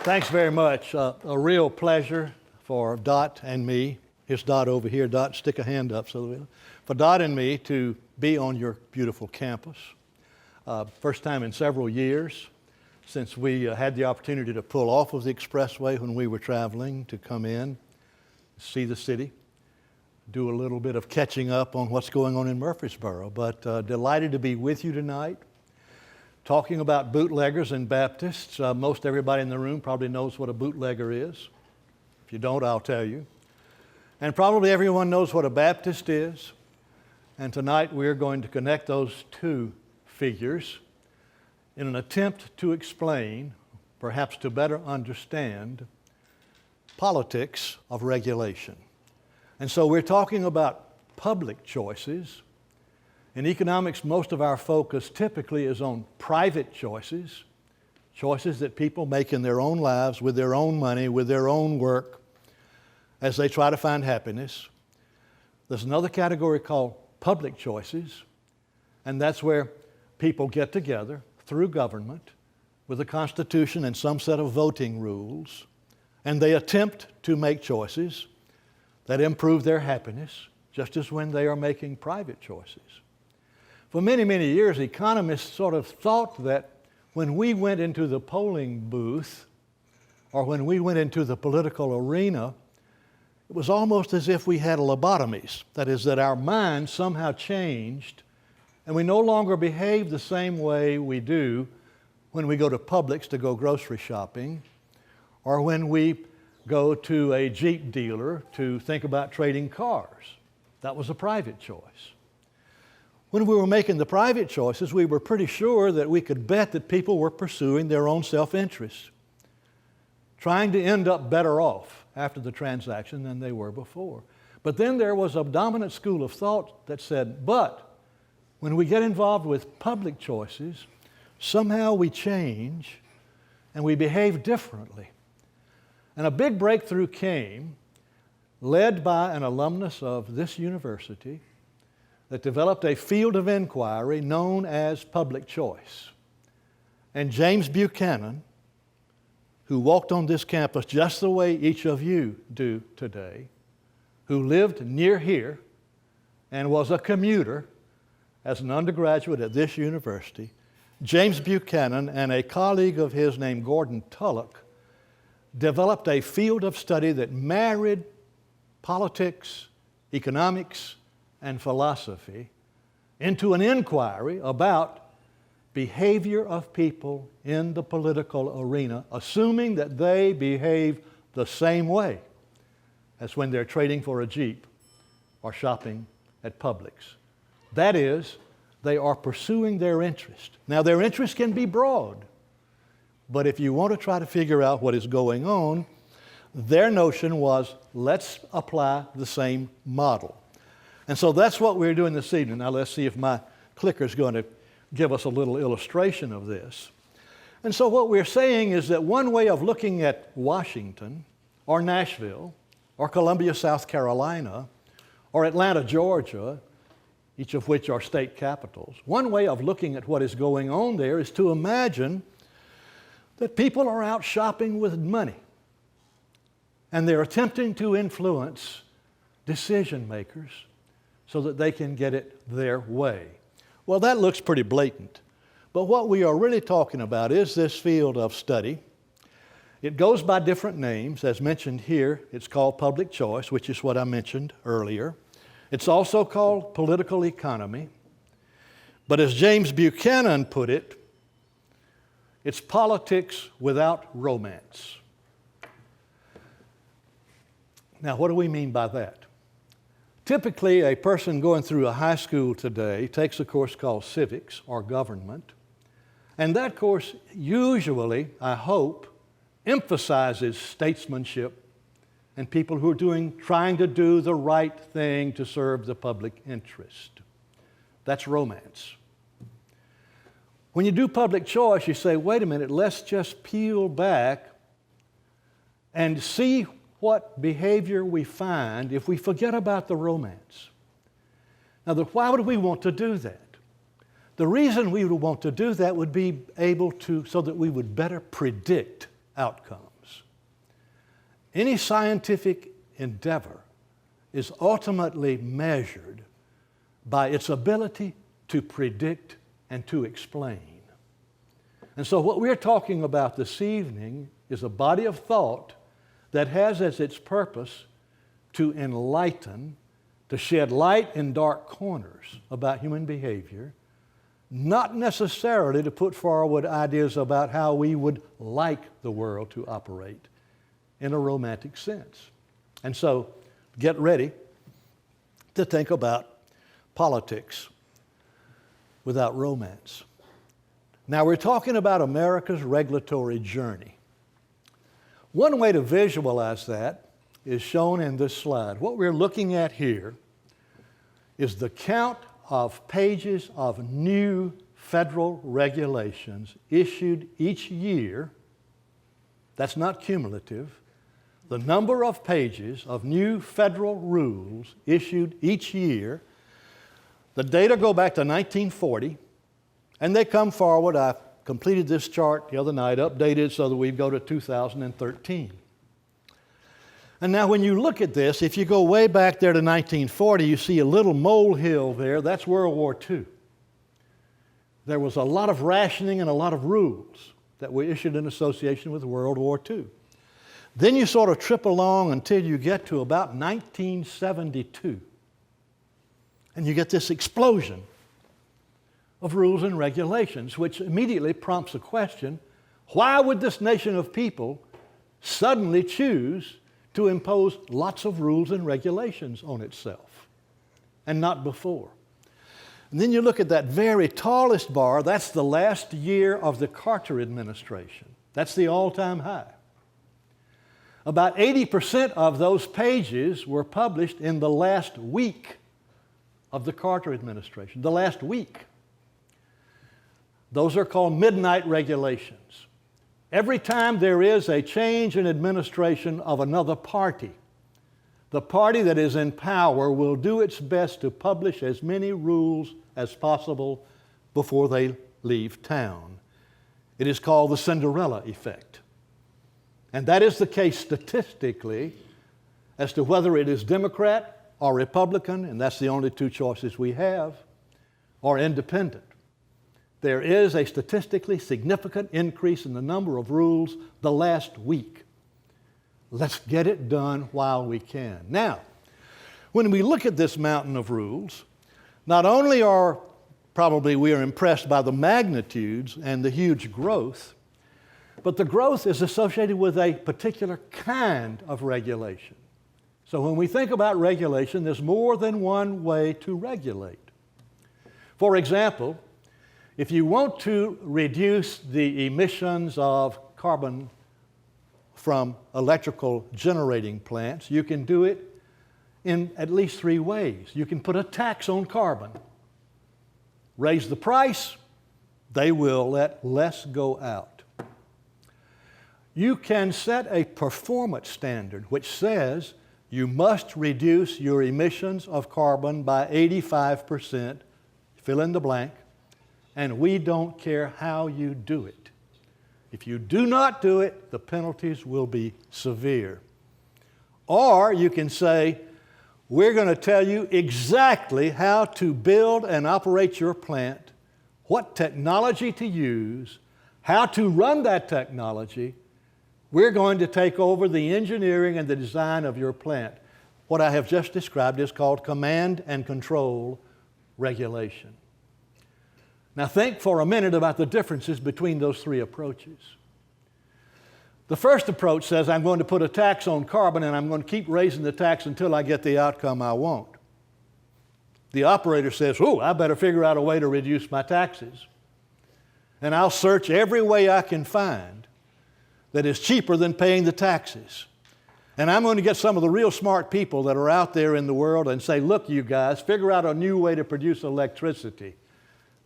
Thanks very much. A real pleasure for Dot and me. Here's Dot over here. Dot, stick a hand up for Dot and me to be on your beautiful campus. First time in several years since we had the opportunity to pull off of the expressway when we were traveling to come in, see the city, do a little bit of catching up on what's going on in Murfreesboro. But delighted to be with you tonight. Talking about Bootleggers and Baptists. Most everybody in the room probably knows what a bootlegger is. If you don't, I'll tell you. And probably everyone knows what a Baptist is. And tonight we're going to connect those two figures in an attempt to explain, perhaps to better understand, politics of regulation. And so we're talking about public choices. In economics, most of our focus typically is on private choices, choices that people make in their own lives, with their own money, with their own work, as they try to find happiness. There's another category called public choices, and that's where people get together through government with a constitution and some set of voting rules, and they attempt to make choices that improve their happiness, just as when they are making private choices. For many, many years, economists sort of thought that when we went into the polling booth or when we went into the political arena, it was almost as if we had lobotomies. That is, that our minds somehow changed and we no longer behave the same way we do when we go to Publix to go grocery shopping or when we go to a Jeep dealer to think about trading cars. That was a private choice. When we were making the private choices, we were pretty sure that we could bet that people were pursuing their own self-interest, trying to end up better off after the transaction than they were before. But then there was a dominant school of thought that said, but when we get involved with public choices, somehow we change and we behave differently. And a big breakthrough came, led by an alumnus of this university, that developed a field of inquiry known as public choice. And James Buchanan, who walked on this campus just the way each of you do today, who lived near here and was a commuter as an undergraduate at this university, James Buchanan and a colleague of his named Gordon Tullock developed a field of study that married politics, economics, and philosophy into an inquiry about behavior of people in the political arena, assuming that they behave the same way as when they're trading for a Jeep or shopping at Publix. That is, they are pursuing their interest. Now, their interest can be broad, but if you want to try to figure out what is going on, their notion was, let's apply the same model. And so that's what we're doing this evening. Now let's see if my clicker is going to give us a little illustration of this. And so what we're saying is that one way of looking at Washington or Nashville or Columbia, South Carolina or Atlanta, Georgia, each of which are state capitals, one way of looking at what is going on there is to imagine that people are out shopping with money and they're attempting to influence decision makers so that they can get it their way. Well, that looks pretty blatant. But what we are really talking about is this field of study. It goes by different names. As mentioned here, it's called public choice, which is what I mentioned earlier. It's also called political economy. But as James Buchanan put it, it's politics without romance. Now, what do we mean by that? Typically, a person going through a high school today takes a course called civics or government, and that course usually, I hope, emphasizes statesmanship and people who are trying to do the right thing to serve the public interest. That's romance. When you do public choice, you say, wait a minute, let's just peel back and see what behavior we find if we forget about the romance. Now, why would we want to do that? The reason we would want to do that would be able to, so that we would better predict outcomes. Any scientific endeavor is ultimately measured by its ability to predict and to explain. And so what we're talking about this evening is a body of thought that has as its purpose to enlighten, to shed light in dark corners about human behavior, not necessarily to put forward ideas about how we would like the world to operate in a romantic sense. And so get ready to think about politics without romance. Now, we're talking about America's regulatory journey. One way to visualize that is shown in this slide. What we're looking at here is the count of pages of new federal regulations issued each year. That's not cumulative. The number of pages of new federal rules issued each year. The data go back to 1940, and they come forward. I completed this chart the other night, updated so that we go to 2013. And now when you look at this, if you go way back there to 1940, you see a little molehill there. That's World War II. There was a lot of rationing and a lot of rules that were issued in association with World War II. Then you sort of trip along until you get to about 1972. And you get this explosion of rules and regulations, which immediately prompts a question: why would this nation of people suddenly choose to impose lots of rules and regulations on itself, and not before? And then you look at that very tallest bar. That's the last year of the Carter administration. That's the all-time high. About 80% of those pages were published in the last week of the Carter administration, the last week. Those are called midnight regulations. Every time there is a change in administration of another party, the party that is in power will do its best to publish as many rules as possible before they leave town. It is called the Cinderella effect. And that is the case statistically as to whether it is Democrat or Republican, and that's the only two choices we have, or independent. There is a statistically significant increase in the number of rules the last week. Let's get it done while we can. Now, when we look at this mountain of rules, not only are probably we are impressed by the magnitudes and the huge growth, but the growth is associated with a particular kind of regulation. So when we think about regulation, there's more than one way to regulate. For example, if you want to reduce the emissions of carbon from electrical generating plants, you can do it in at least three ways. You can put a tax on carbon, raise the price, they will let less go out. You can set a performance standard which says you must reduce your emissions of carbon by 85%, fill in the blank, and we don't care how you do it. If you do not do it, the penalties will be severe. Or you can say, we're going to tell you exactly how to build and operate your plant, what technology to use, how to run that technology. We're going to take over the engineering and the design of your plant. What I have just described is called command and control regulation. Now think for a minute about the differences between those three approaches. The first approach says I'm going to put a tax on carbon and I'm going to keep raising the tax until I get the outcome I want. The operator says, I better figure out a way to reduce my taxes. And I'll search every way I can find that is cheaper than paying the taxes. And I'm going to get some of the real smart people that are out there in the world and say, look, you guys, figure out a new way to produce electricity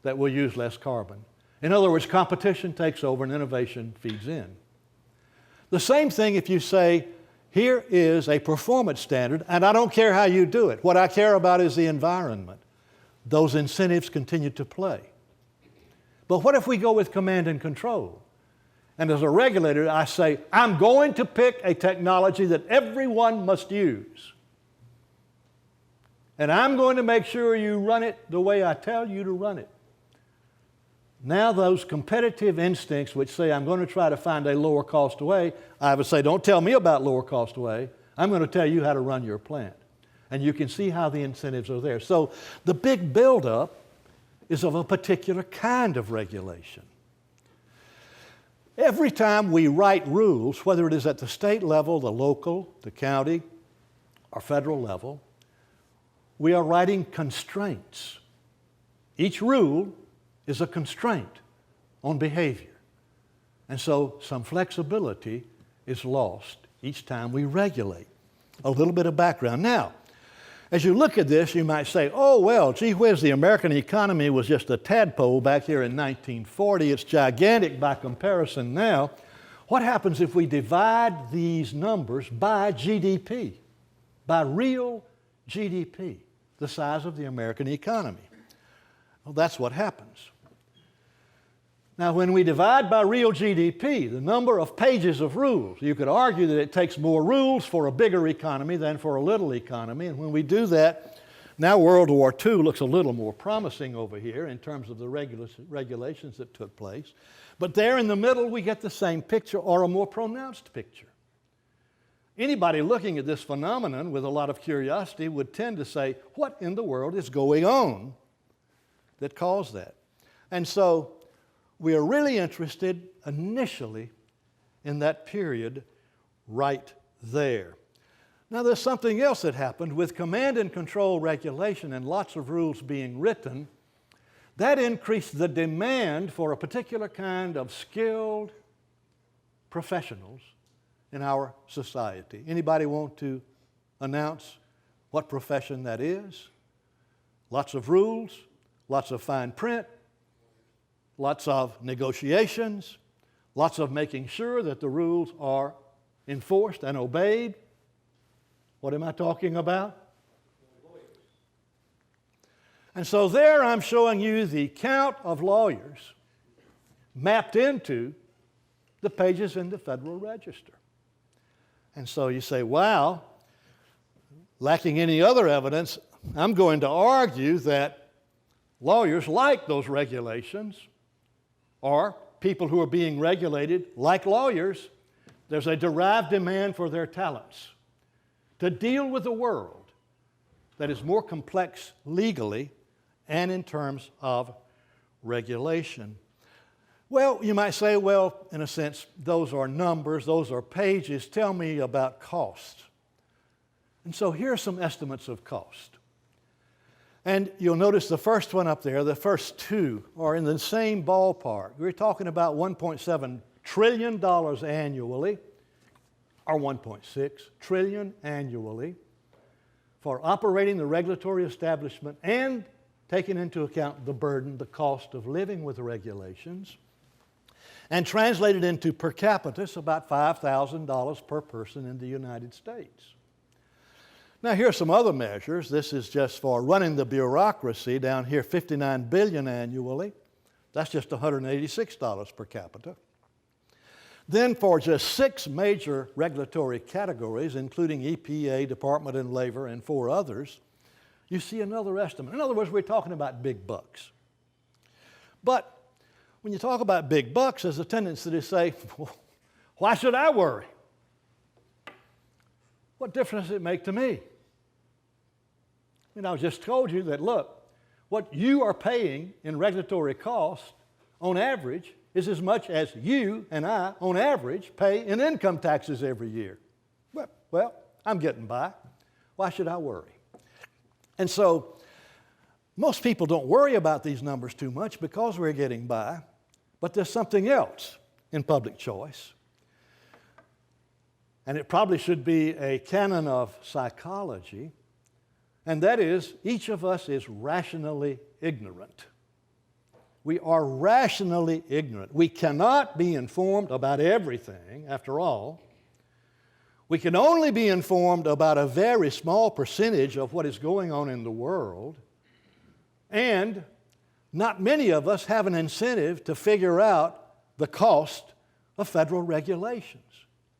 that will use less carbon. In other words, competition takes over and innovation feeds in. The same thing if you say, here is a performance standard, and I don't care how you do it. What I care about is the environment. Those incentives continue to play. But what if we go with command and control? And as a regulator, I say, I'm going to pick a technology that everyone must use. And I'm going to make sure you run it the way I tell you to run it. Now those competitive instincts which say I'm going to try to find a lower cost way, I would say, don't tell me about lower cost way. I'm going to tell you how to run your plant. And you can see how the incentives are there. So the big buildup is of a particular kind of regulation. Every time we write rules, whether it is at the state level, the local, the county, or federal level, we are writing constraints. Each rule is a constraint on behavior. And so some flexibility is lost each time we regulate. A little bit of background. Now, as you look at this, you might say, oh, well, gee whiz, the American economy was just a tadpole back here in 1940. It's gigantic by comparison now. What happens if we divide these numbers by GDP, by real GDP, the size of the American economy? Well, that's what happens. Now, when we divide by real GDP, the number of pages of rules, you could argue that it takes more rules for a bigger economy than for a little economy. And when we do that, now World War II looks a little more promising over here in terms of the regulations that took place. But there in the middle, we get the same picture or a more pronounced picture. Anybody looking at this phenomenon with a lot of curiosity would tend to say, what in the world is going on that caused that? And so we are really interested initially in that period right there. Now there's something else that happened with command and control regulation and lots of rules being written. That increased the demand for a particular kind of skilled professionals in our society. Anybody want to announce what profession that is? Lots of rules, lots of fine print, lots of negotiations, lots of making sure that the rules are enforced and obeyed. What am I talking about? And so there I'm showing you the count of lawyers mapped into the pages in the Federal Register. And so you say, wow, lacking any other evidence, I'm going to argue that lawyers like those regulations, or people who are being regulated like lawyers. There's a derived demand for their talents to deal with a world that is more complex legally and in terms of regulation. Well, you might say, well, in a sense, those are numbers, those are pages. Tell me about cost. And so here are some estimates of cost. And you'll notice the first one up there, the first two, are in the same ballpark. We're talking about $1.7 trillion annually, or $1.6 trillion annually, for operating the regulatory establishment and taking into account the burden, the cost of living with the regulations. And translated into per capita, it's about $5,000 per person in the United States. Now, here are some other measures. This is just for running the bureaucracy. Down here, $59 billion annually. That's just $186 per capita. Then for just 6 major regulatory categories, including EPA, Department of Labor, and 4 others, you see another estimate. In other words, we're talking about big bucks. But when you talk about big bucks, there's a tendency to say, well, why should I worry? What difference does it make to me? I just told you that, look, what you are paying in regulatory costs on average is as much as you and I, on average, pay in income taxes every year. Well, I'm getting by. Why should I worry? And so most people don't worry about these numbers too much because we're getting by. But there's something else in public choice. And it probably should be a canon of psychology. And that is, each of us is rationally ignorant. We are rationally ignorant. We cannot be informed about everything, after all. We can only be informed about a very small percentage of what is going on in the world. And not many of us have an incentive to figure out the cost of federal regulations.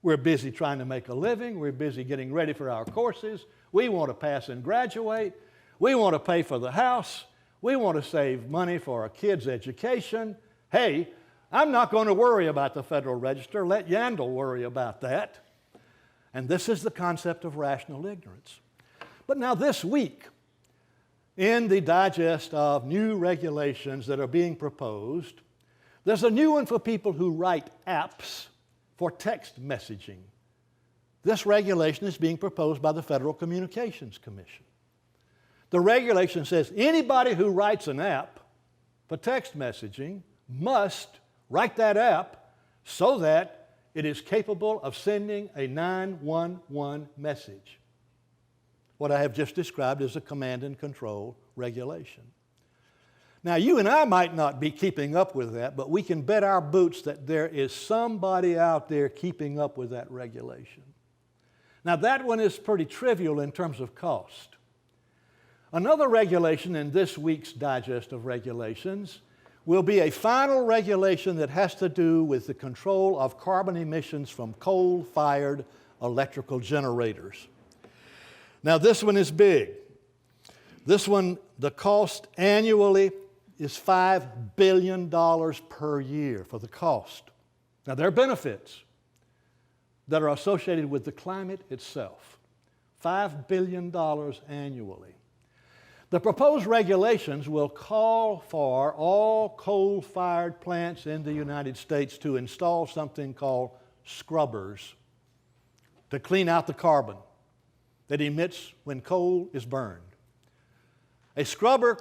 We're busy trying to make a living. We're busy getting ready for our courses. We want to pass and graduate. We want to pay for the house. We want to save money for our kids' education. Hey, I'm not going to worry about the Federal Register. Let Yandle worry about that. And this is the concept of rational ignorance. But now this week, in the digest of new regulations that are being proposed, there's a new one for people who write apps for text messaging. This regulation is being proposed by the Federal Communications Commission. The regulation says anybody who writes an app for text messaging must write that app so that it is capable of sending a 911 message. What I have just described is a command and control regulation. Now, you and I might not be keeping up with that, but we can bet our boots that there is somebody out there keeping up with that regulation. Now, that one is pretty trivial in terms of cost. Another regulation in this week's digest of regulations will be a final regulation that has to do with the control of carbon emissions from coal-fired electrical generators. Now, this one is big. This one, the cost annually is $5 billion per year for the cost. Now, there are benefits that are associated with the climate itself. $5 billion annually. The proposed regulations will call for all coal-fired plants in the United States to install something called scrubbers to clean out the carbon that emits when coal is burned. A scrubber,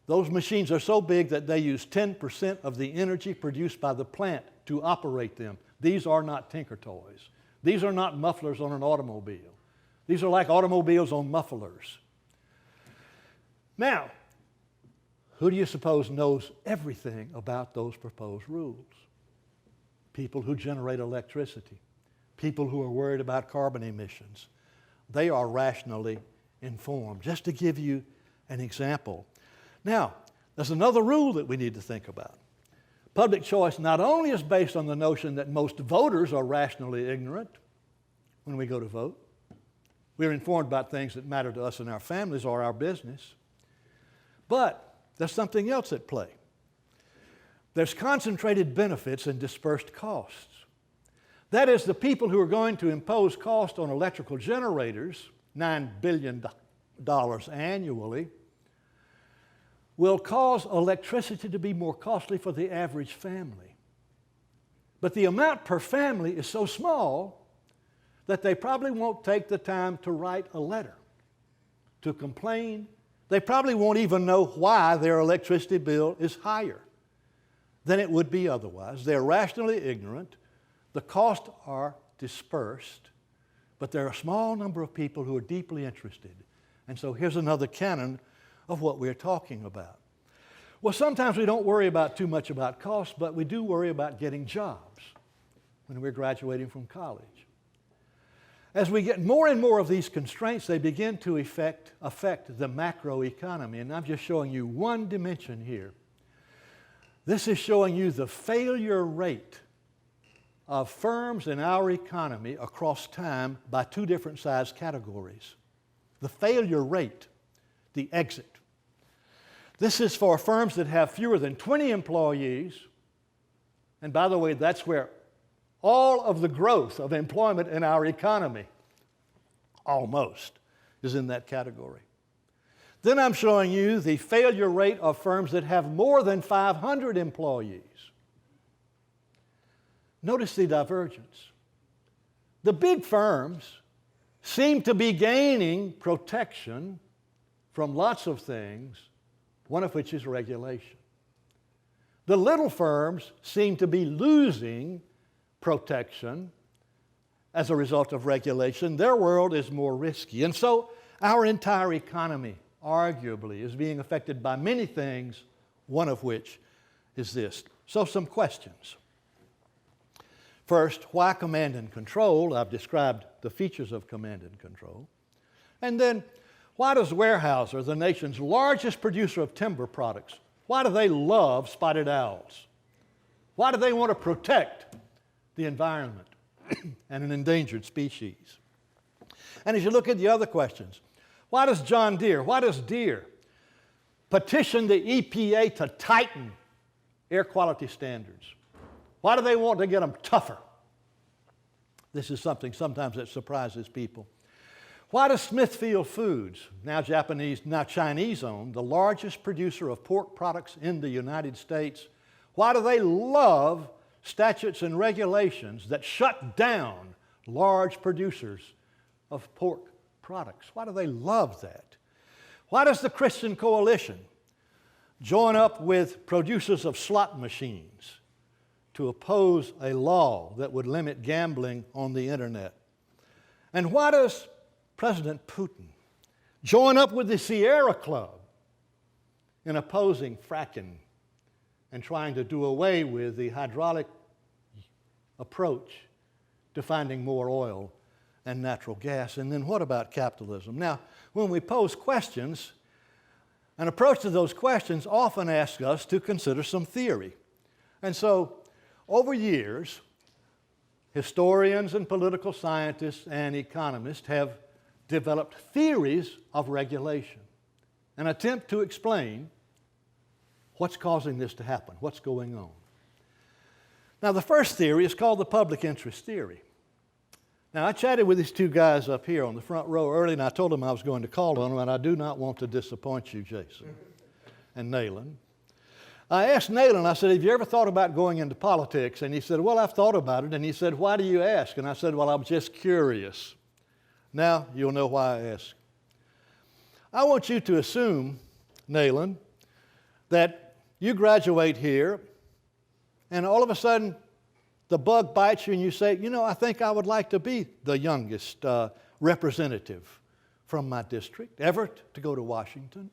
those machines are so big that they use 10% of the energy produced by the plant to operate them. These are not tinker toys. These are not mufflers on an automobile. These are like automobiles on mufflers. Now, who do you suppose knows everything about those proposed rules? People who generate electricity, people who are worried about carbon emissions. They are rationally informed, just to give you an example. Now, there's another rule that we need to think about. Public choice not only is based on the notion that most voters are rationally ignorant when we go to vote, we're informed about things that matter to us and our families or our business, but there's something else at play. There's concentrated benefits and dispersed costs. That is, the people who are going to impose cost on electrical generators, $9 billion annually, will cause electricity to be more costly for the average family. But the amount per family is so small that they probably won't take the time to write a letter, to complain. They probably won't even know why their electricity bill is higher than it would be otherwise. They're rationally ignorant. The costs are dispersed, but there are a small number of people who are deeply interested. And so here's another canon of what we're talking about. Well, sometimes we don't worry too much about cost, but we do worry about getting jobs when we're graduating from college. As we get more and more of these constraints, they begin to affect the macroeconomy. And I'm just showing you one dimension here. This is showing you the failure rate of firms in our economy across time by two different size categories. The failure rate, the exit. This is for firms that have fewer than 20 employees. And by the way, that's where all of the growth of employment in our economy, almost, is in that category. Then I'm showing you the failure rate of firms that have more than 500 employees. Notice the divergence. The big firms seem to be gaining protection from lots of things, one of which is regulation. The little firms seem to be losing protection as a result of regulation. Their world is more risky. And so our entire economy, arguably, is being affected by many things, one of which is this. So some questions. First, why command and control? I've described the features of command and control. And then, why does Weyerhaeuser, the nation's largest producer of timber products, why do they love spotted owls? Why do they want to protect the environment, and an endangered species. And as you look at the other questions, why does Deere petition the EPA to tighten air quality standards? Why do they want to get them tougher? This is something sometimes that surprises people. Why does Smithfield Foods, now Chinese-owned, the largest producer of pork products in the United States, why do they love statutes and regulations that shut down large producers of pork products? Why do they love that? Why does the Christian Coalition join up with producers of slot machines to oppose a law that would limit gambling on the internet? And why does President Putin join up with the Sierra Club in opposing fracking and trying to do away with the hydraulic approach to finding more oil and natural gas? And then what about capitalism? Now, when we pose questions, an approach to those questions often asks us to consider some theory. And so, over years, historians and political scientists and economists have developed theories of regulation, an attempt to explain what's causing this to happen, what's going on. Now, the first theory is called the public interest theory. Now, I chatted with these two guys up here on the front row early, and I told them I was going to call on them, and I do not want to disappoint you, Jason and Nayland. I asked Nayland, I said, have you ever thought about going into politics? And he said, well, I've thought about it. And he said, why do you ask? And I said, well, I'm just curious. Now you'll know why I ask. I want you to assume, Nayland, that you graduate here, and all of a sudden the bug bites you and you say, you know, I think I would like to be the youngest representative from my district ever to go to Washington.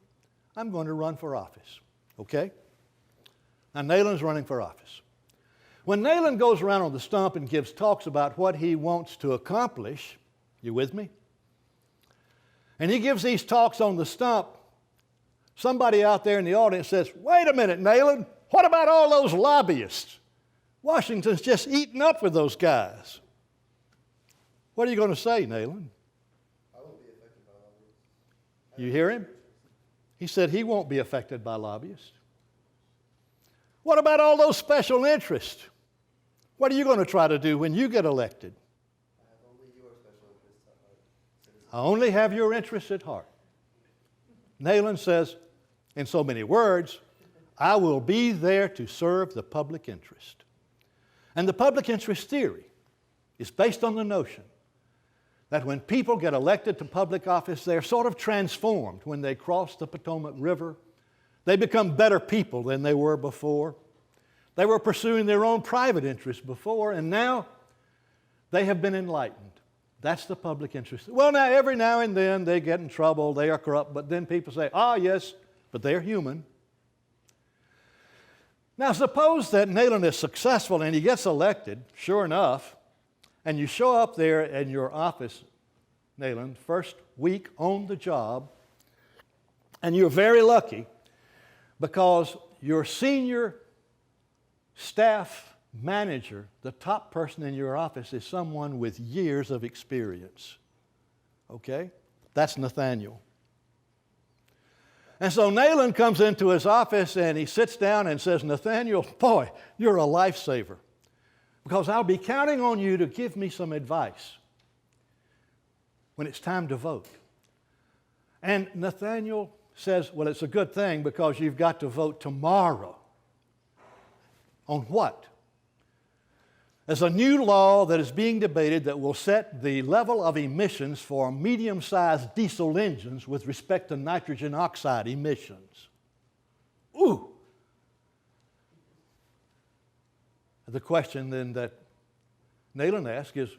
I'm going to run for office, okay? Now, Nayland's running for office. When Nayland goes around on the stump and gives talks about what he wants to accomplish, you with me? And he gives these talks on the stump, somebody out there in the audience says, wait a minute, Nayland, what about all those lobbyists? Washington's just eating up with those guys. What are you going to say, Nayland? I won't be affected by lobbyists. You hear him? He said he won't be affected by lobbyists. What about all those special interests? What are you going to try to do when you get elected? I have only your special interests at heart. I only have your interests at heart. Nayland says, in so many words, I will be there to serve the public interest. And the public interest theory is based on the notion that when people get elected to public office, they're sort of transformed when they cross the Potomac River. They become better people than they were before. They were pursuing their own private interests before, and now they have been enlightened. That's the public interest. Well, now, every now and then they get in trouble, they are corrupt, but then people say, ah, yes, but they're human. Now, suppose that Nayland is successful and he gets elected, sure enough, and you show up there in your office, Nayland, first week on the job, and you're very lucky because your senior staff manager, the top person in your office, is someone with years of experience. Okay? That's Nathaniel. And so Nayland comes into his office and he sits down and says, Nathaniel, boy, you're a lifesaver because I'll be counting on you to give me some advice when it's time to vote. And Nathaniel says, well, it's a good thing because you've got to vote tomorrow. On what? There's a new law that is being debated that will set the level of emissions for medium-sized diesel engines with respect to nitrogen oxide emissions. Ooh! The question then that Nayland asks is,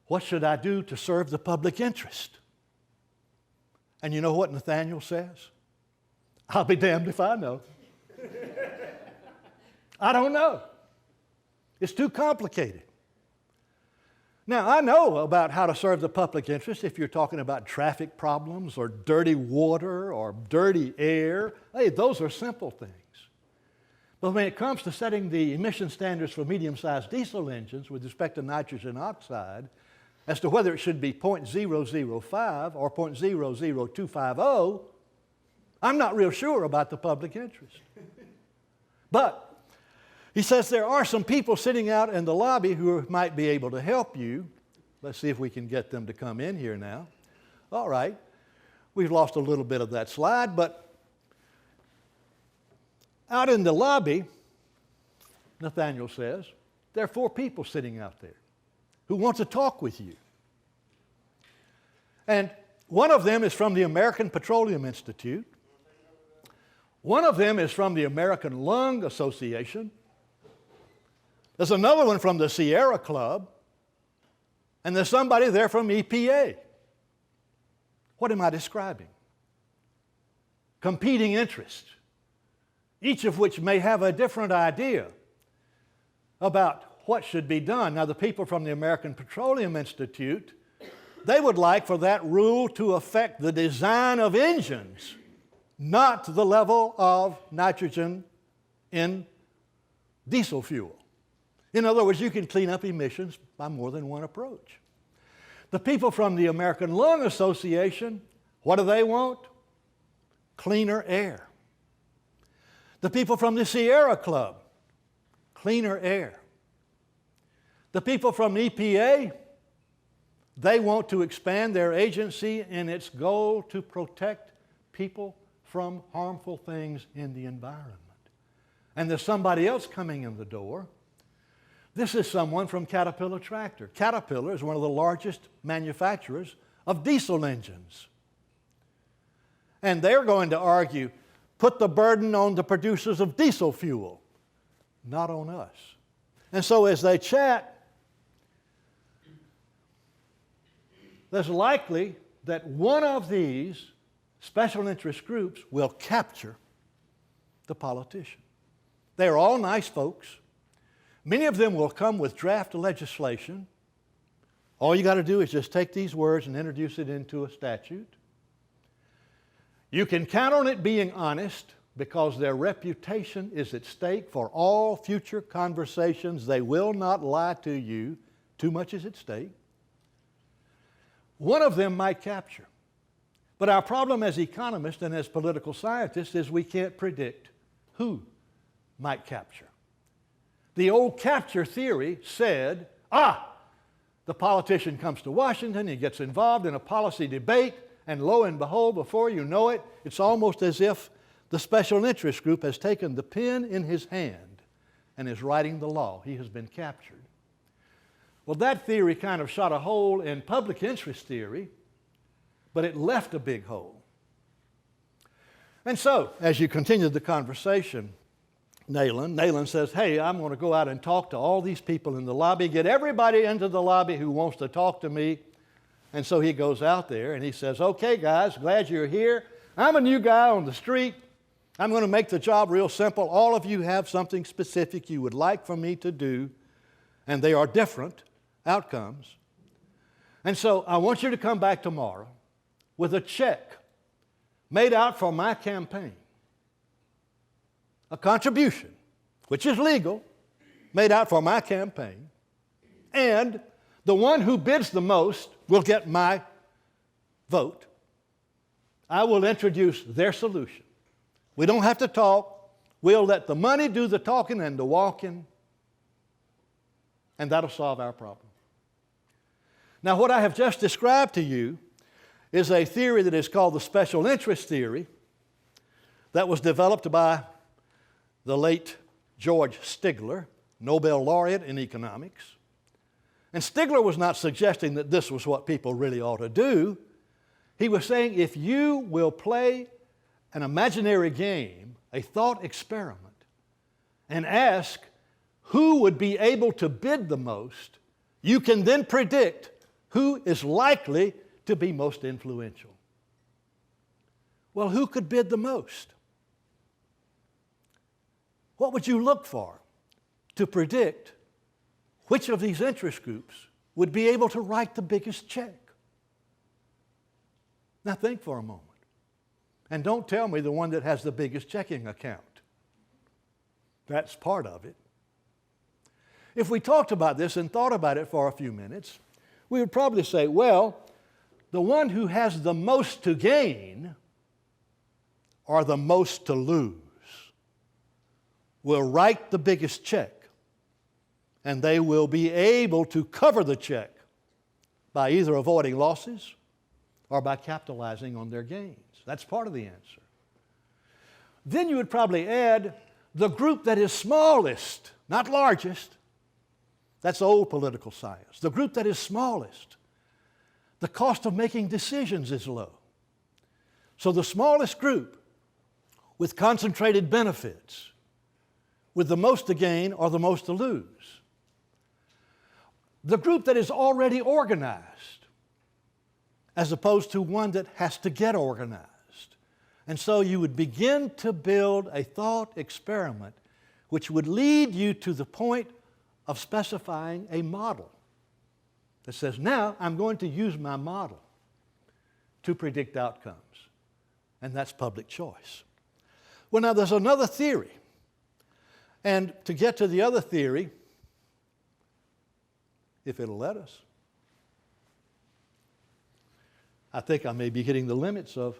what should I do to serve the public interest? And you know what Nathaniel says? I'll be damned if I know. I don't know. It's too complicated. Now, I know about how to serve the public interest if you're talking about traffic problems or dirty water or dirty air. Hey, those are simple things. But when it comes to setting the emission standards for medium-sized diesel engines with respect to nitrogen oxide, as to whether it should be 0.005 or 0.00250, I'm not real sure about the public interest. But he says there are some people sitting out in the lobby who might be able to help you. Let's see if we can get them to come in here now. All right. We've lost a little bit of that slide, but out in the lobby, Nathaniel says, there are 4 people sitting out there who want to talk with you. And one of them is from the American Petroleum Institute. One of them is from the American Lung Association. There's another one from the Sierra Club. And there's somebody there from EPA. What am I describing? Competing interests, each of which may have a different idea about what should be done. Now, the people from the American Petroleum Institute, they would like for that rule to affect the design of engines, not the level of nitrogen in diesel fuel. In other words, you can clean up emissions by more than one approach. The people from the American Lung Association, what do they want? Cleaner air. The people from the Sierra Club, cleaner air. The people from EPA, they want to expand their agency in its goal to protect people from harmful things in the environment. And there's somebody else coming in the door. This is someone from Caterpillar Tractor. Caterpillar is one of the largest manufacturers of diesel engines. And they're going to argue, put the burden on the producers of diesel fuel, not on us. And so as they chat, there's likely that one of these special interest groups will capture the politician. They're all nice folks. Many of them will come with draft legislation. All you got to do is just take these words and introduce it into a statute. You can count on it being honest because their reputation is at stake for all future conversations. They will not lie to you. Too much is at stake. One of them might capture. But our problem as economists and as political scientists is we can't predict who might capture. The old capture theory said, the politician comes to Washington, he gets involved in a policy debate, and lo and behold, before you know it, it's almost as if the special interest group has taken the pen in his hand and is writing the law. He has been captured. Well, that theory kind of shot a hole in public interest theory, but it left a big hole. And so, as you continue the conversation, Nayland says, hey, I'm going to go out and talk to all these people in the lobby, get everybody into the lobby who wants to talk to me. And so he goes out there and he says, okay, guys, glad you're here. I'm a new guy on the street. I'm going to make the job real simple. All of you have something specific you would like for me to do, and they are different outcomes. And so I want you to come back tomorrow with a check made out for my campaign. A contribution, which is legal, made out for my campaign, and the one who bids the most will get my vote. I will introduce their solution. We don't have to talk. We'll let the money do the talking and the walking, and that'll solve our problem. Now, what I have just described to you is a theory that is called the special interest theory that was developed by the late George Stigler, Nobel laureate in economics. And Stigler was not suggesting that this was what people really ought to do. He was saying if you will play an imaginary game, a thought experiment, and ask who would be able to bid the most, you can then predict who is likely to be most influential. Well, who could bid the most? What would you look for to predict which of these interest groups would be able to write the biggest check? Now think for a moment. And don't tell me the one that has the biggest checking account. That's part of it. If we talked about this and thought about it for a few minutes, we would probably say, well, the one who has the most to gain or the most to lose will write the biggest check, and they will be able to cover the check by either avoiding losses or by capitalizing on their gains. That's part of the answer. Then you would probably add the group that is smallest, not largest. That's old political science. The group that is smallest, the cost of making decisions is low. So the smallest group with concentrated benefits, with the most to gain or the most to lose. The group that is already organized, as opposed to one that has to get organized. And so you would begin to build a thought experiment which would lead you to the point of specifying a model that says, now I'm going to use my model to predict outcomes. And that's public choice. Well, now there's another theory. And to get to the other theory, if it'll let us, I think I may be hitting the limits of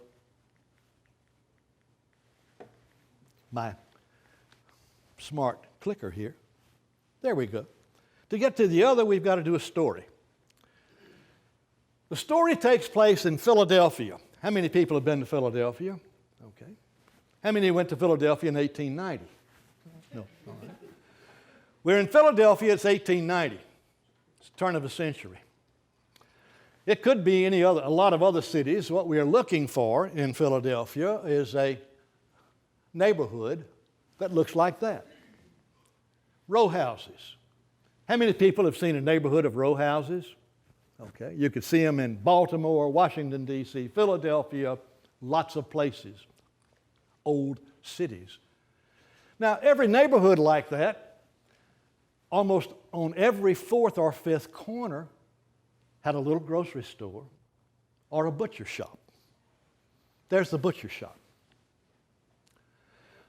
my smart clicker here. There we go. To get to the other, we've got to do a story. The story takes place in Philadelphia. How many people have been to Philadelphia? Okay. How many went to Philadelphia in 1890? No. All right. We're in Philadelphia, it's 1890. It's the turn of the century. It could be a lot of other cities. What we are looking for in Philadelphia is a neighborhood that looks like that. Row houses. How many people have seen a neighborhood of row houses? Okay, you could see them in Baltimore, Washington, D.C., Philadelphia, lots of places, old cities. Now, every neighborhood like that, almost on every fourth or fifth corner, had a little grocery store or a butcher shop. There's the butcher shop.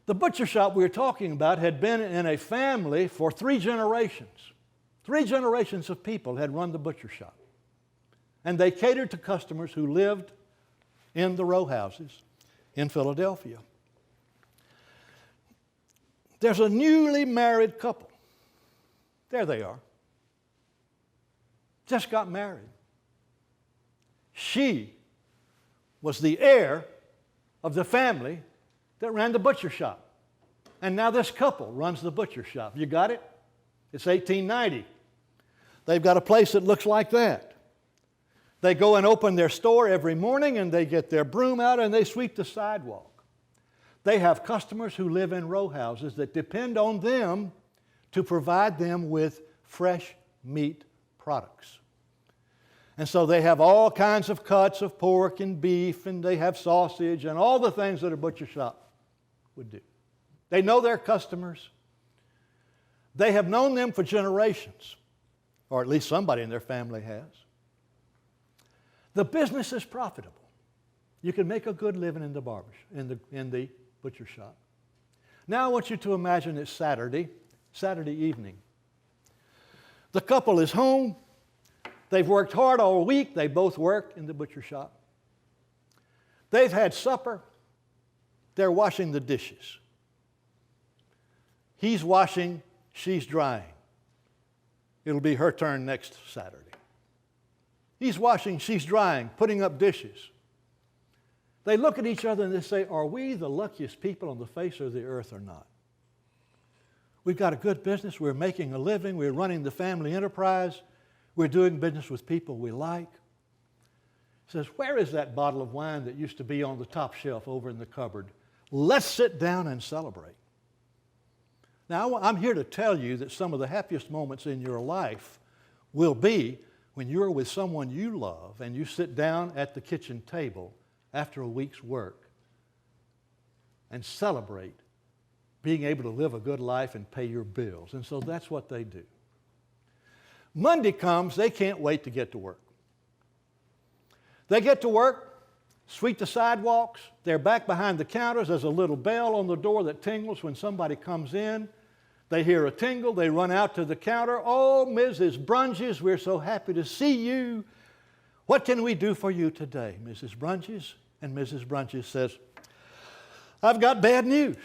The butcher shop we were talking about had been in a family for 3 generations. 3 generations of people had run the butcher shop. And they catered to customers who lived in the row houses in Philadelphia. There's a newly married couple. There they are. Just got married. She was the heir of the family that ran the butcher shop. And now this couple runs the butcher shop. You got it? It's 1890. They've got a place that looks like that. They go and open their store every morning and they get their broom out and they sweep the sidewalk. They have customers who live in row houses that depend on them to provide them with fresh meat products. And so they have all kinds of cuts of pork and beef, and they have sausage and all the things that a butcher shop would do. They know their customers. They have known them for generations, or at least somebody in their family has. The business is profitable. You can make a good living in the in the butcher shop. Now I want you to imagine it's Saturday evening. The couple is home. They've worked hard all week. They both worked in the butcher shop. They've had supper. They're washing the dishes. He's washing, she's drying. It'll be her turn next Saturday. He's washing, she's drying, putting up dishes. They look at each other and they say, are we the luckiest people on the face of the earth or not? We've got a good business. We're making a living. We're running the family enterprise. We're doing business with people we like. He says, where is that bottle of wine that used to be on the top shelf over in the cupboard? Let's sit down and celebrate. Now, I'm here to tell you that some of the happiest moments in your life will be when you're with someone you love and you sit down at the kitchen table after a week's work and celebrate being able to live a good life and pay your bills. And so that's what they do. Monday comes, they can't wait to get to work. They get to work, sweep the sidewalks, they're back behind the counters. There's a little bell on the door that tingles when somebody comes in. They hear a tingle. They run out to the counter. Oh, Mrs. Brunges, we're so happy to see you. What can we do for you today, Mrs. Brunges? And Mrs. Brunges says, I've got bad news.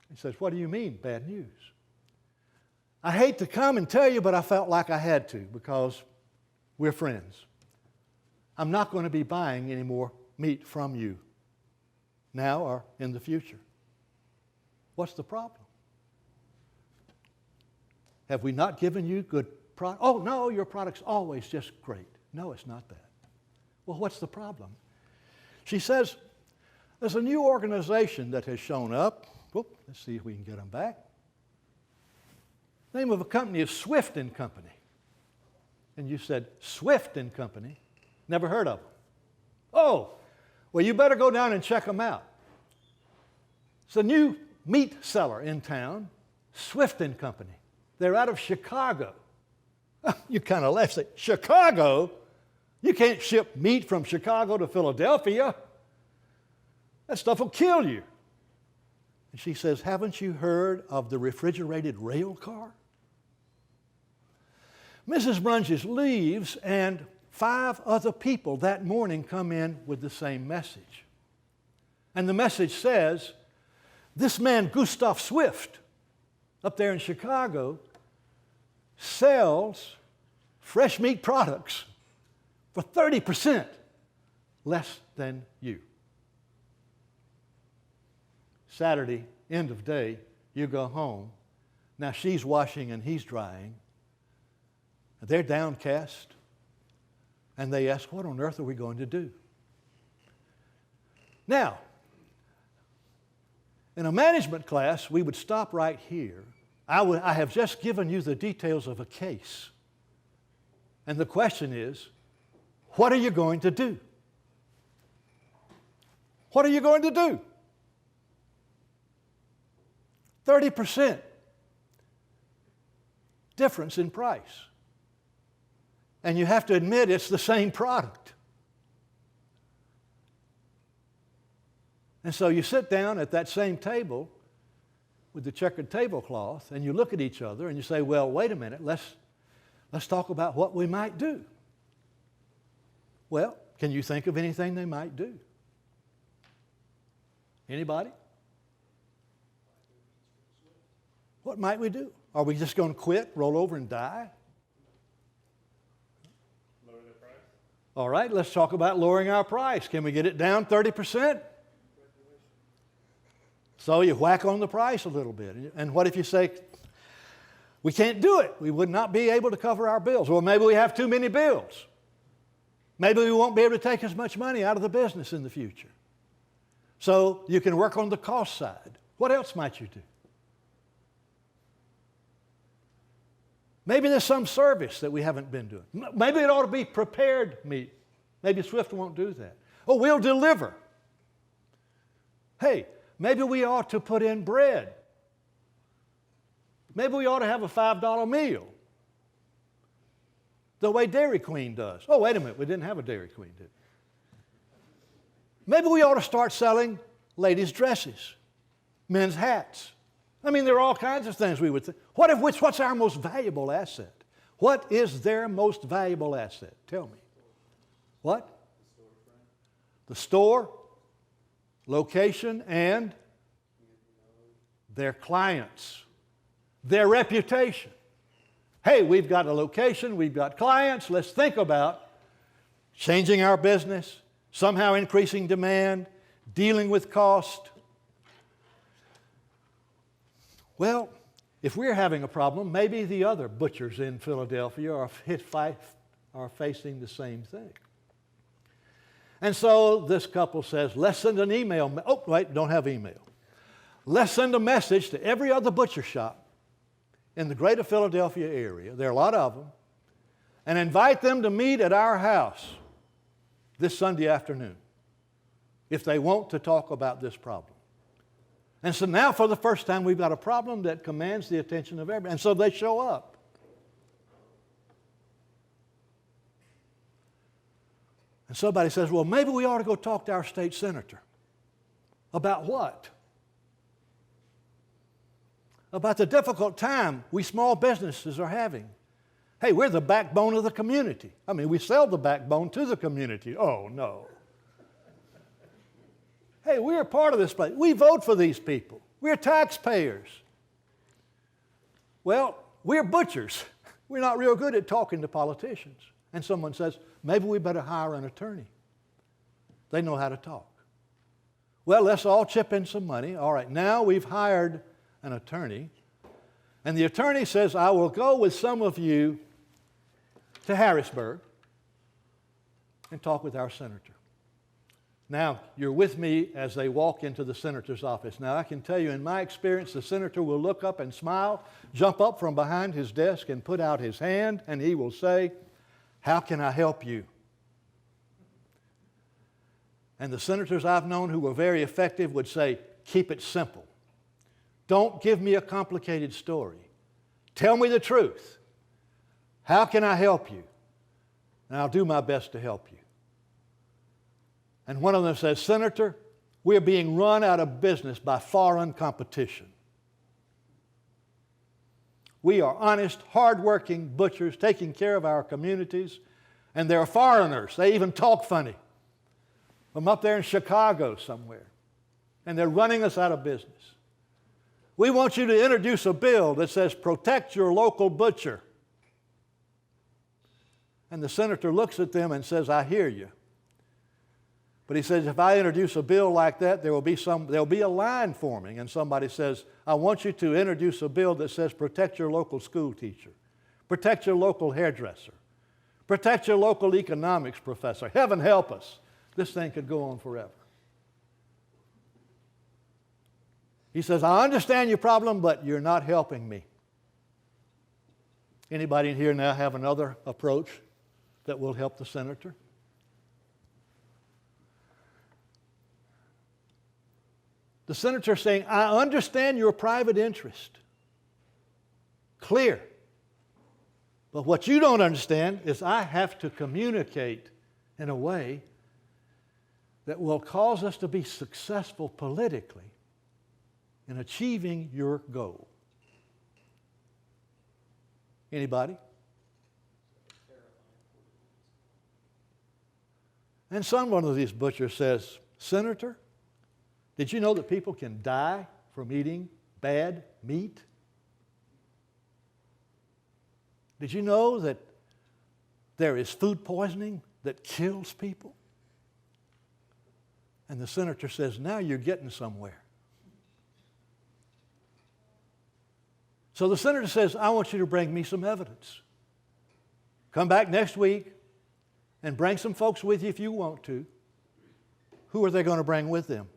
He says, what do you mean, bad news? I hate to come and tell you, but I felt like I had to because we're friends. I'm not going to be buying any more meat from you now or in the future. What's the problem? Have we not given you good product? Oh, no, your product's always just great. No, it's not that. Well, what's the problem? She says, there's a new organization that has shown up. Whoop, let's see if we can get them back. The name of a company is Swift & Company. And you said, Swift & Company? Never heard of them. Oh, well, you better go down and check them out. It's a new meat seller in town, Swift & Company. They're out of Chicago. You kind of laugh. Say, Chicago? You can't ship meat from Chicago to Philadelphia. That stuff will kill you. And she says, haven't you heard of the refrigerated rail car? Mrs. Brunges leaves, and 5 other people that morning come in with the same message. And the message says, this man, Gustav Swift, up there in Chicago, sells fresh meat products for 30% less than you. Saturday, end of day, you go home. Now she's washing and he's drying. They're downcast. And they ask, what on earth are we going to do? Now, in a management class, we would stop right here. I have just given you the details of a case. And the question is, what are you going to do? What are you going to do? 30% difference in price. And you have to admit it's the same product. And so you sit down at that same table with the checkered tablecloth and you look at each other and you say, well, wait a minute, let's talk about what we might do. Well, can you think of anything they might do? Anybody? What might we do? Are we just going to quit, roll over, and die? Lower the price? All right, let's talk about lowering our price. Can we get it down 30%? So you whack on the price a little bit. And what if you say, we can't do it. We would not be able to cover our bills. Well, maybe we have too many bills. Maybe we won't be able to take as much money out of the business in the future. So you can work on the cost side. What else might you do? Maybe there's some service that we haven't been doing. Maybe it ought to be prepared meat. Maybe Swift won't do that. Oh, we'll deliver. Hey, maybe we ought to put in bread. Maybe we ought to have a $5 meal. The way Dairy Queen does. Oh, wait a minute, we didn't have a Dairy Queen, did we? Maybe we ought to start selling ladies' dresses, men's hats. I mean, there are all kinds of things we would think. What's our most valuable asset? What is their most valuable asset? Tell me. What? The store, location, and their clients, their reputation. Hey, we've got a location, we've got clients. Let's think about changing our business, somehow increasing demand, dealing with cost. Well, if we're having a problem, maybe the other butchers in Philadelphia are facing the same thing. And so this couple says, let's send an email. Oh, wait, don't have email. Let's send a message to every other butcher shop in the greater Philadelphia area, there are a lot of them, and invite them to meet at our house this Sunday afternoon if they want to talk about this problem. And so now for the first time we've got a problem that commands the attention of everybody. And so they show up. And somebody says, well, maybe we ought to go talk to our state senator. About what? about the difficult time we small businesses are having. Hey, we're the backbone of the community. I mean, we sell the backbone to the community. Oh, no. Hey, we're a part of this place. We vote for these people. We're taxpayers. Well, we're butchers. We're not real good at talking to politicians. And someone says, maybe we better hire an attorney. They know how to talk. Well, let's all chip in some money. All right, now we've hired an attorney. And the attorney says, I will go with some of you to Harrisburg and talk with our senator. Now, you're with me as they walk into the senator's office. Now, I can tell you, in my experience, the senator will look up and smile, jump up from behind his desk and put out his hand, and he will say, how can I help you? And the senators I've known who were very effective would say, keep it simple. Don't give me a complicated story. Tell me the truth. How can I help you? And I'll do my best to help you. And one of them says, Senator, we're being run out of business by foreign competition. We are honest, hardworking butchers taking care of our communities, and they're foreigners. They even talk funny. I'm up there in Chicago somewhere, and they're running us out of business. We want you to introduce a bill that says, protect your local butcher. And the senator looks at them and says, I hear you. But he says, if I introduce a bill like that, there'll be a line forming, and somebody says, I want you to introduce a bill that says, protect your local school teacher, protect your local hairdresser, protect your local economics professor. Heaven help us. This thing could go on forever. He says, I understand your problem, but you're not helping me. Anybody in here now have another approach that will help the senator? The senator is saying, I understand your private interest. Clear. But what you don't understand is I have to communicate in a way that will cause us to be successful politically in achieving your goal. Anybody? And one of these butchers says, Senator, did you know that people can die from eating bad meat? Did you know that there is food poisoning that kills people? And the senator says, now you're getting somewhere. So the senator says, I want you to bring me some evidence. Come back next week and bring some folks with you if you want to. Who are they going to bring with them?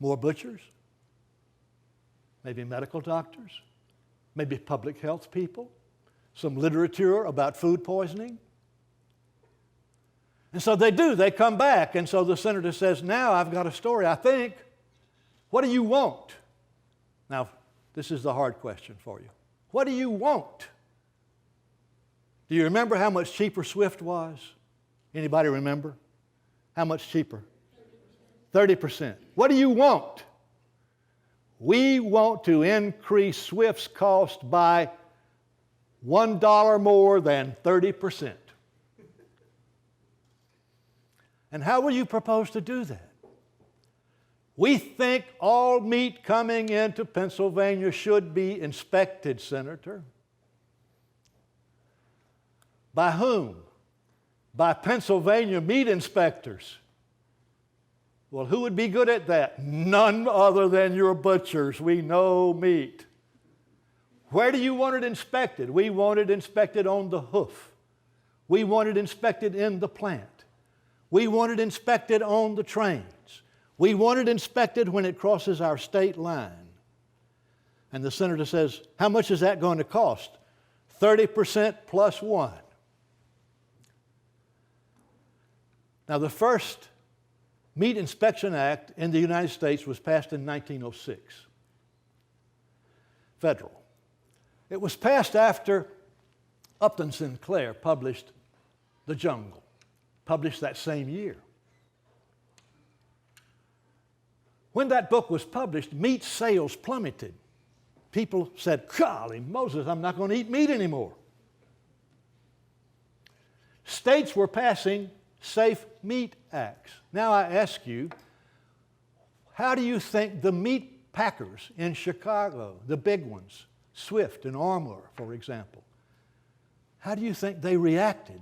More butchers? Maybe medical doctors? Maybe public health people? Some literature about food poisoning? And so they do. They come back. And so the senator says, now I've got a story, I think. What do you want? Now, this is the hard question for you. What do you want? Do you remember how much cheaper Swift was? Anybody remember? How much cheaper? 30%. What do you want? We want to increase Swift's cost by $1 more than 30%. And how will you propose to do that? We think all meat coming into Pennsylvania should be inspected, Senator. By whom? By Pennsylvania meat inspectors. Well, who would be good at that? None other than your butchers. We know meat. Where do you want it inspected? We want it inspected on the hoof. We want it inspected in the plant. We want it inspected on the trains. We want it inspected when it crosses our state line. And the senator says, how much is that going to cost? 30% plus 1. Now, the first Meat Inspection Act in the United States was passed in 1906. Federal. It was passed after Upton Sinclair published The Jungle, published that same year. When that book was published, meat sales plummeted. People said, golly Moses, I'm not going to eat meat anymore. States were passing safe meat acts. Now I ask you, how do you think the meat packers in Chicago, the big ones, Swift and Armour, for example, how do you think they reacted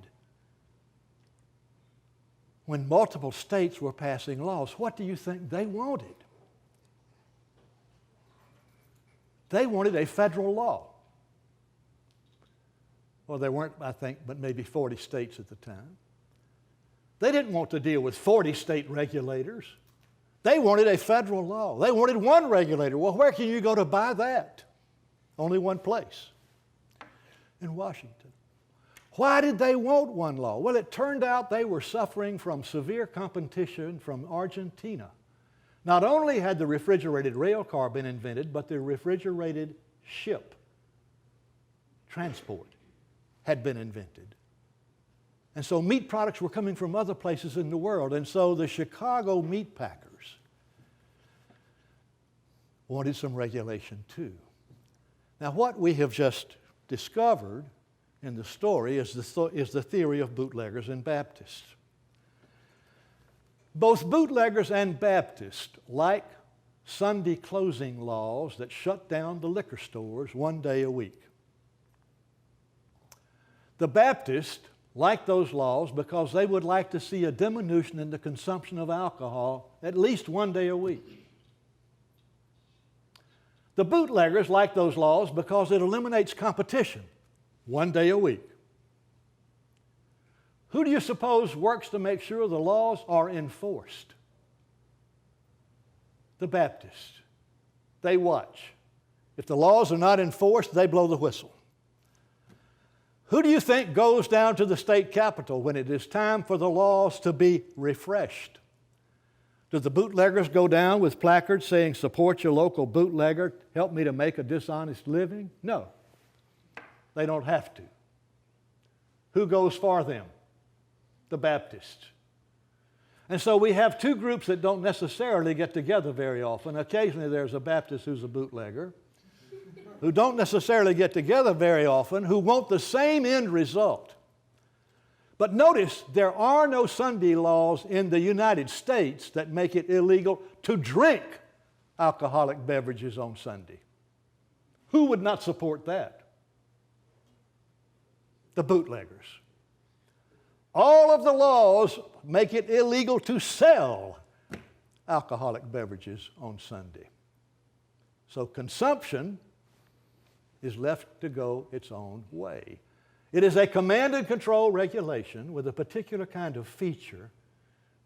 when multiple states were passing laws? What do you think they wanted? They wanted a federal law. Well, there weren't, I think, but maybe 40 states at the time. They didn't want to deal with 40 state regulators. They wanted a federal law. They wanted one regulator. Well, where can you go to buy that? Only one place, in Washington. Why did they want one law? Well, it turned out they were suffering from severe competition from Argentina. Not only had the refrigerated rail car been invented, but the refrigerated ship transport had been invented. And so meat products were coming from other places in the world. And so the Chicago meat packers wanted some regulation too. Now, what we have just discovered in the story is the theory of bootleggers and Baptists. Both bootleggers and Baptists like Sunday closing laws that shut down the liquor stores one day a week. The Baptists like those laws because they would like to see a diminution in the consumption of alcohol at least one day a week. The bootleggers like those laws because it eliminates competition one day a week. Who do you suppose works to make sure the laws are enforced? The Baptists. They watch. If the laws are not enforced, they blow the whistle. Who do you think goes down to the state capitol when it is time for the laws to be refreshed? Do the bootleggers go down with placards saying, support your local bootlegger, help me to make a dishonest living? No, they don't have to. Who goes for them? The Baptists. And so we have two groups that don't necessarily get together very often. Occasionally there's a Baptist who's a bootlegger, who don't necessarily get together very often, who want the same end result. But notice, there are no Sunday laws in the United States that make it illegal to drink alcoholic beverages on Sunday. Who would not support that? The bootleggers. All of the laws make it illegal to sell alcoholic beverages on Sunday. So consumption is left to go its own way. It is a command and control regulation with a particular kind of feature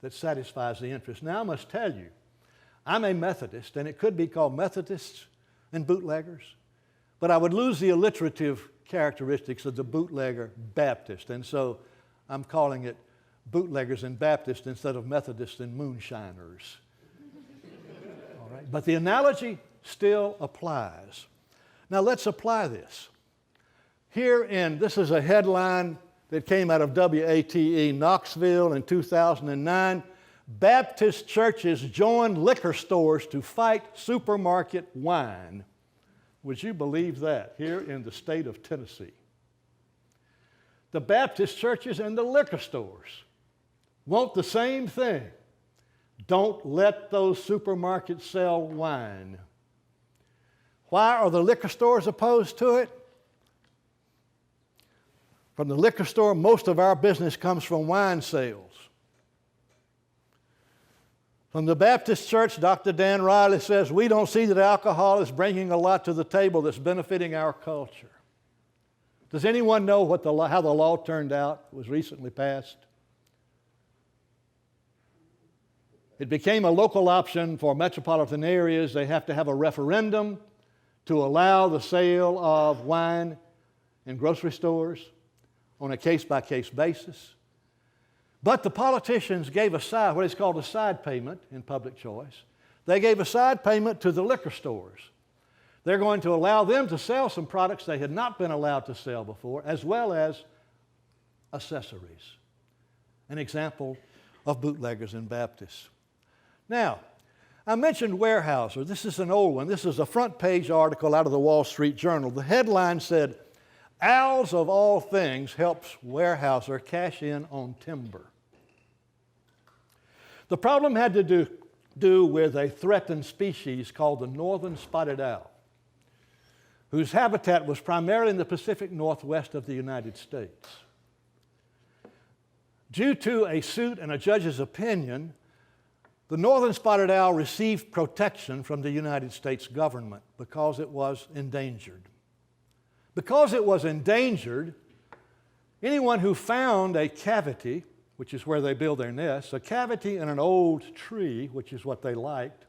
that satisfies the interest. Now, I must tell you, I'm a Methodist, and it could be called Methodists and bootleggers, but I would lose the alliterative characteristics of the bootlegger Baptist, and so I'm calling it Bootleggers and Baptists instead of Methodists and moonshiners. All right? But the analogy still applies. Now let's apply this. This is a headline that came out of WATE Knoxville in 2009. Baptist churches join liquor stores to fight supermarket wine. Would you believe that? Here in the state of Tennessee. The Baptist churches and the liquor stores want the same thing. Don't let those supermarkets sell wine. Why are the liquor stores opposed to it? From the liquor store, most of our business comes from wine sales. From the Baptist church, Dr. Dan Riley says, we don't see that alcohol is bringing a lot to the table that's benefiting our culture. Does anyone know how the law turned out? It was recently passed. It became a local option for metropolitan areas. They have to have a referendum to allow the sale of wine in grocery stores on a case-by-case basis. But the politicians gave what is called a side payment in public choice. They gave a side payment to the liquor stores. They're going to allow them to sell some products they had not been allowed to sell before, as well as accessories. An example of bootleggers and Baptists. Now, I mentioned Weyerhaeuser. This is an old one. This is a front page article out of the Wall Street Journal. The headline said, "Owls of all things helps Weyerhaeuser cash in on timber." The problem had to do with a threatened species called the northern spotted owl, whose habitat was primarily in the Pacific Northwest of the United States. Due to a suit and a judge's opinion, the northern spotted owl received protection from the United States government because it was endangered. Because it was endangered, anyone who found a cavity, which is where they build their nests, a cavity in an old tree, which is what they liked,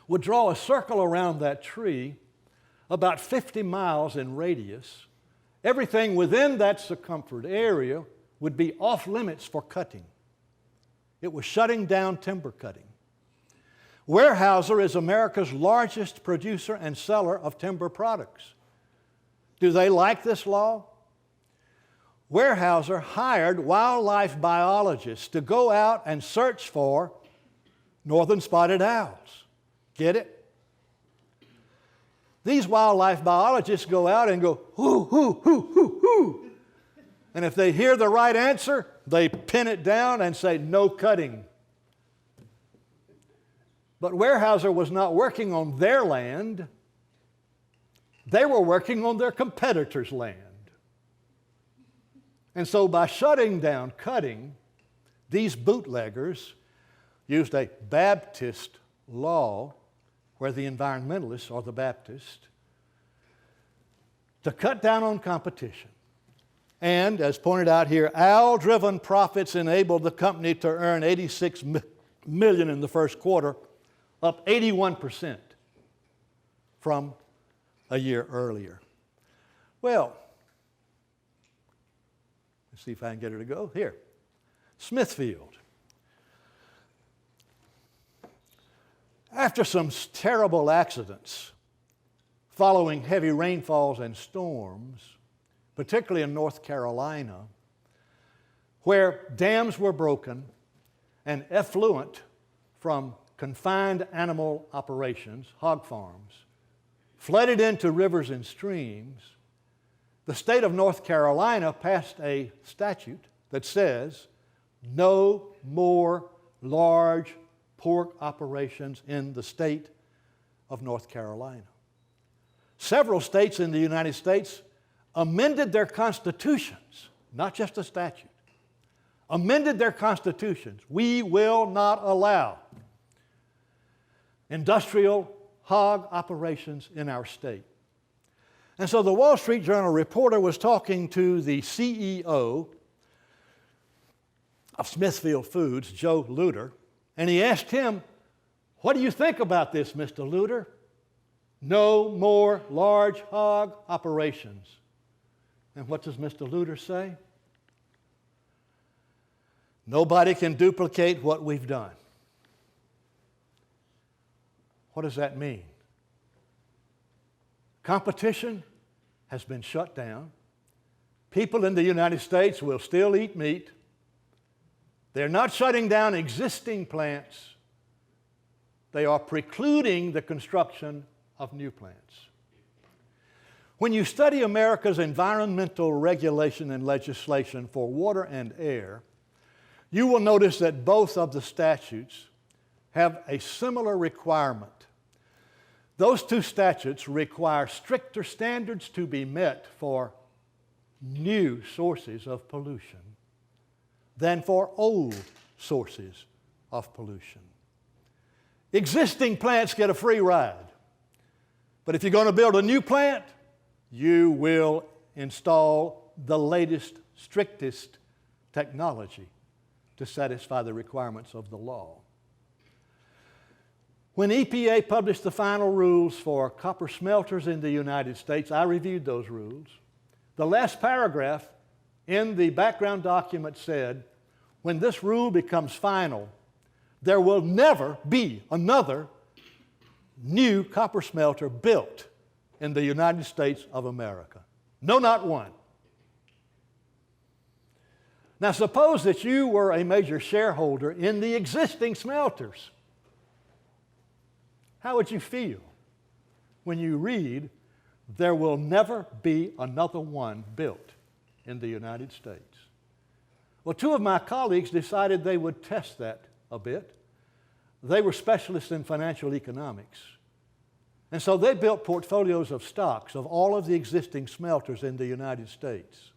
would draw a circle around that tree about 50 miles in radius. Everything within that circumference area would be off limits for cutting. It was shutting down timber cutting. Weyerhaeuser is America's largest producer and seller of timber products. Do they like this law? Weyerhaeuser hired wildlife biologists to go out and search for northern spotted owls. Get it? These wildlife biologists go out and go, hoo, hoo, hoo, hoo, hoo. And if they hear the right answer, they pin it down and say, no cutting. But Weyerhaeuser was not working on their land. They were working on their competitors' land. And so by shutting down cutting, these bootleggers used a Baptist law, where the environmentalists are the Baptists, to cut down on competition. And, as pointed out here, owl-driven profits enabled the company to earn $86 million in the first quarter, up 81% from a year earlier. Well, let's see if I can get her to go. Here, Smithfield. After some terrible accidents following heavy rainfalls and storms, particularly in North Carolina, where dams were broken and effluent from confined animal operations, hog farms, flooded into rivers and streams, the state of North Carolina passed a statute that says no more large pork operations in the state of North Carolina. Several states in the United States amended their constitutions, not just a statute, amended their constitutions. We will not allow industrial hog operations in our state. And so the Wall Street Journal reporter was talking to the CEO of Smithfield Foods, Joe Luter, and he asked him, "What do you think about this, Mr. Luter? No more large hog operations." And what does Mr. Luter say? "Nobody can duplicate what we've done." What does that mean? Competition has been shut down. People in the United States will still eat meat. They're not shutting down existing plants. They are precluding the construction of new plants. When you study America's environmental regulation and legislation for water and air, you will notice that both of the statutes have a similar requirement. Those two statutes require stricter standards to be met for new sources of pollution than for old sources of pollution. Existing plants get a free ride. But if you're going to build a new plant, you will install the latest, strictest technology to satisfy the requirements of the law. When EPA published the final rules for copper smelters in the United States, I reviewed those rules. The last paragraph in the background document said, when this rule becomes final, there will never be another new copper smelter built in the United States of America. No, not one. Now, suppose that you were a major shareholder in the existing smelters. How would you feel when you read, there will never be another one built in the United States? Well, two of my colleagues decided they would test that a bit. They were specialists in financial economics. And so they built portfolios of stocks of all of the existing smelters in the United States.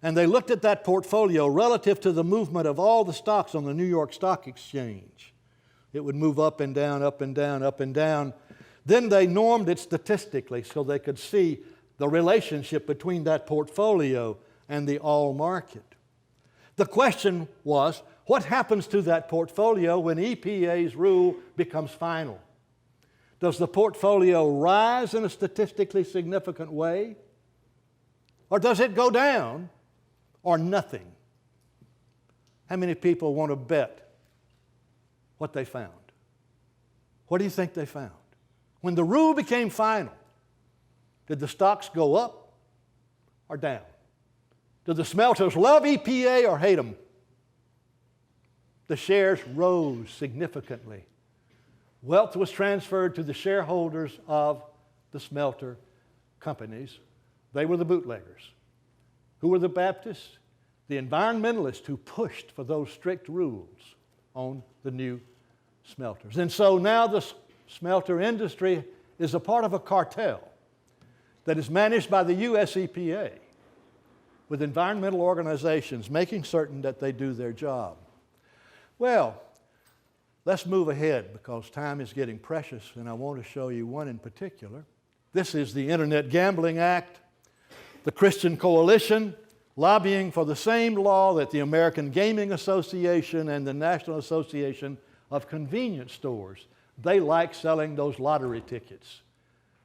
And they looked at that portfolio relative to the movement of all the stocks on the New York Stock Exchange. It would move up and down, up and down, up and down. Then they normed it statistically so they could see the relationship between that portfolio and the all market. The question was, what happens to that portfolio when EPA's rule becomes final? Does the portfolio rise in a statistically significant way? Or does it go down? Or nothing? How many people want to bet what they found? What do you think they found? When the rule became final, did the stocks go up or down? Did the smelters love EPA or hate them? The shares rose significantly. Wealth was transferred to the shareholders of the smelter companies. They were the bootleggers. Who were the Baptists? The environmentalists who pushed for those strict rules on the new smelters. And so now the smelter industry is a part of a cartel that is managed by the US EPA with environmental organizations making certain that they do their job. Well, let's move ahead because time is getting precious and I want to show you one in particular. This is the Internet Gambling Act, the Christian Coalition lobbying for the same law that the American Gaming Association and the National Association of Convenience Stores. They like selling those lottery tickets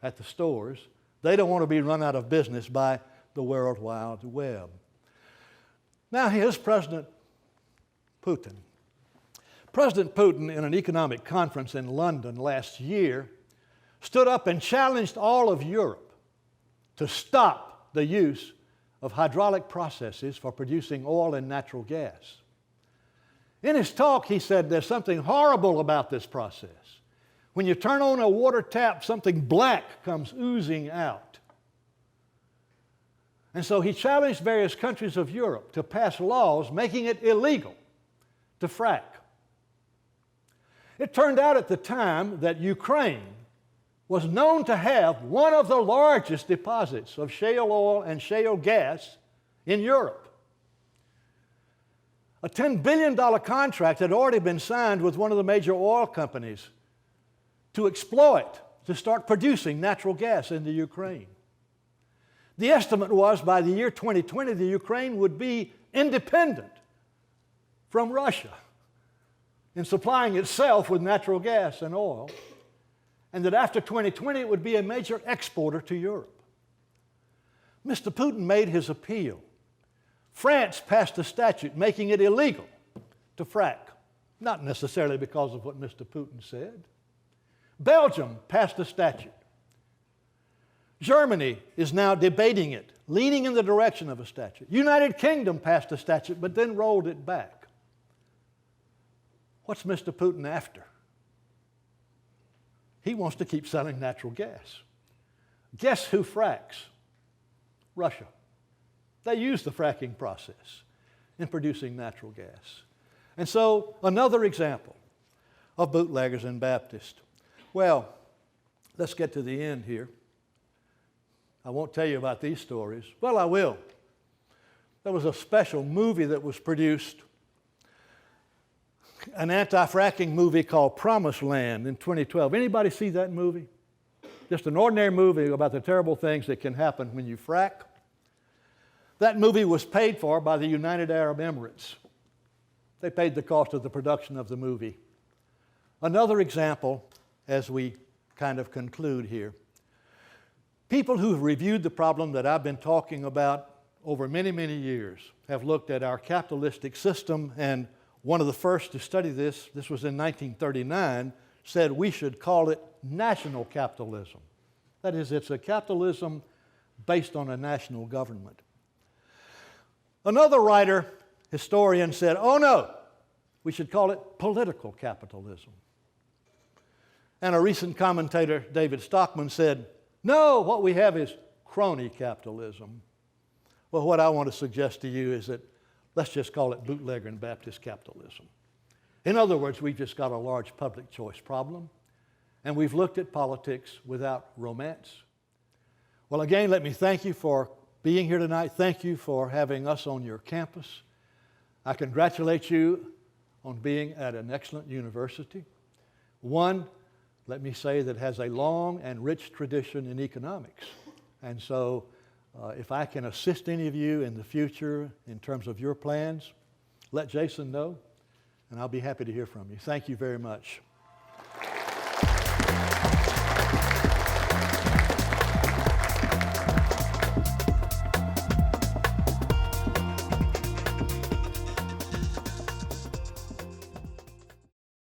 at the stores. They don't want to be run out of business by the World Wide Web. Now here's President Putin. President Putin, in an economic conference in London last year, stood up and challenged all of Europe to stop the use of hydraulic processes for producing oil and natural gas. In his talk, he said there's something horrible about this process. When you turn on a water tap, something black comes oozing out. And so he challenged various countries of Europe to pass laws making it illegal to frack. It turned out at the time that Ukraine was known to have one of the largest deposits of shale oil and shale gas in Europe. A $10 billion contract had already been signed with one of the major oil companies to exploit, to start producing natural gas in the Ukraine. The estimate was by the year 2020, the Ukraine would be independent from Russia in supplying itself with natural gas and oil, and that after 2020 it would be a major exporter to Europe. Mr. Putin made his appeal. France passed a statute making it illegal to frack, not necessarily because of what Mr. Putin said. Belgium passed a statute. Germany is now debating it, leaning in the direction of a statute. United Kingdom passed a statute but then rolled it back. What's Mr. Putin after? He wants to keep selling natural gas. Guess who fracks? Russia. They use the fracking process in producing natural gas. And so, another example of Bootleggers and Baptists. Well, let's get to the end here. I won't tell you about these stories. Well, I will. There was a special movie that was produced, an anti-fracking movie called Promised Land in 2012. Anybody see that movie? Just an ordinary movie about the terrible things that can happen when you frack. That movie was paid for by the United Arab Emirates. They paid the cost of the production of the movie. Another example, as we kind of conclude here. People who've reviewed the problem that I've been talking about over many, many years have looked at our capitalistic system, and one of the first to study this was in 1939, said we should call it national capitalism. That is, it's a capitalism based on a national government. Another writer, historian, said, oh no, we should call it political capitalism. And a recent commentator, David Stockman, said, no, what we have is crony capitalism. Well, what I want to suggest to you is that let's just call it bootlegger and Baptist capitalism. In other words, we've just got a large public choice problem, and we've looked at politics without romance. Well, again, let me thank you for being here tonight. Thank you for having us on your campus. I congratulate you on being at an excellent university. One, let me say, that has a long and rich tradition in economics. And so if I can assist any of you in the future in terms of your plans, let Jason know, and I'll be happy to hear from you. Thank you very much.